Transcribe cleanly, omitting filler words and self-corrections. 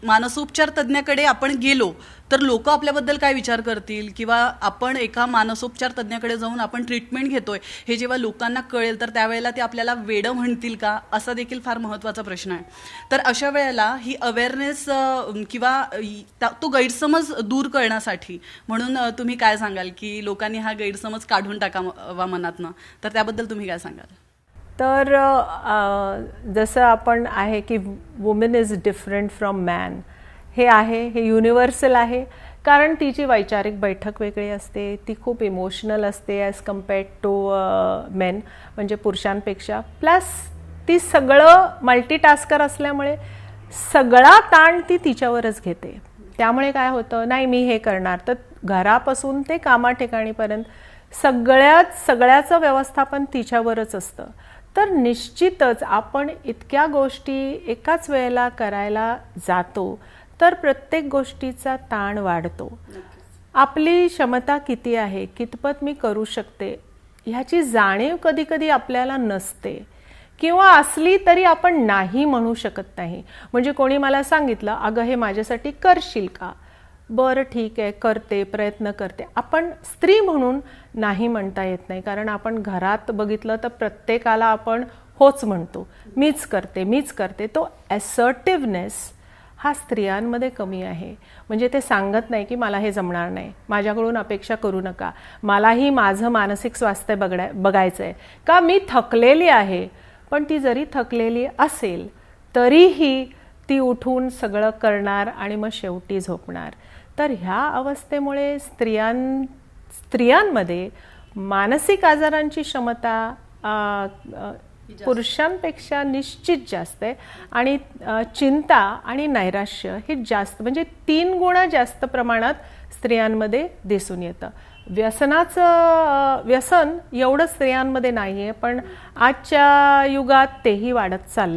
मानसोपचार तज्ज्ञाकडे आपण गेलो तर लोक आपल्याबद्दल काय विचार करतील, किंवा आपण एका मानसोपचार तज्ज्ञाकडे जाऊन आपण ट्रीटमेंट घेतोय हे जेव्हा लोकांना कळेल तर त्यावेळेला ते आपल्याला वेडं म्हणतील का, असा देखील फार महत्त्वाचा प्रश्न आहे. तर अशा वेळेला ही अवेअरनेस किंवा तो गैरसमज दूर करण्यासाठी म्हणून तुम्ही काय सांगाल की लोकांनी हा गैरसमज काढून टाकावा मनातनं, तर त्याबद्दल तुम्ही काय सांगाल? तर जसं आपण आहे की women is different from man, हे आहे, हे युनिव्हर्सल आहे. कारण तिची वैचारिक बैठक वेगळी असते, ती खूप इमोशनल असते ॲज कम्पेअर्ड टू मेन, म्हणजे पुरुषांपेक्षा. प्लस ती सगळं मल्टीटास्कर असल्यामुळे सगळा ताण ती तिच्यावरच घेते. त्यामुळे काय होतं, नाही मी हे करणार, तर घरापासून ते कामा ठिकाणीपर्यंत सगळ्याचं व्यवस्थापन तिच्यावरच असतं. तर निश्चितच आपण इतक्या गोष्टी एकाच वेळेला करायला जातो तर प्रत्येक गोष्टीचा ताण वाढतो. आपली क्षमता किती आहे, कितपत मी करू शकते, ह्याची जाणीव कधी कधी आपल्याला नसते, किंवा असली तरी आपण नाही म्हणू शकत नाही. म्हणजे कोणी मला सांगितलं, अगं हे माझ्यासाठी करशील का, बरं ठीक आहे करते, प्रयत्न करते. आपण स्त्री म्हणून नाही म्हणता येत नाही, कारण आपण घरात बघितलं तर प्रत्येकाला आपण होच म्हणतो, मीच करते. तो असर्टिव्हनेस हा स्त्रियांमध्ये कमी आहे. म्हणजे ते सांगत नाही की मला हे जमणार नाही, माझ्याकडून अपेक्षा करू नका, मलाही माझं मानसिक स्वास्थ्य बघायचं आहे, का मी थकलेली आहे. पण ती जरी थकलेली असेल तरीही ती उठून सगळं करणार आणि मग शेवटी झोपणार. तर ह्या अवस्थेमुळे स्त्रियांमध्ये मानसिक आजारांची क्षमता पुरुषांपेक्षा निश्चित जास्त आहे. आणि चिंता आणि नैराश्य हे जास्त, म्हणजे 3 गुण जास्त प्रमाणात स्त्रियांमध्ये दिसून येतं. व्यसन एवढं स्त्रियांमध्ये नाही आहे, पण आजच्या युगात तेही वाढत चाललं.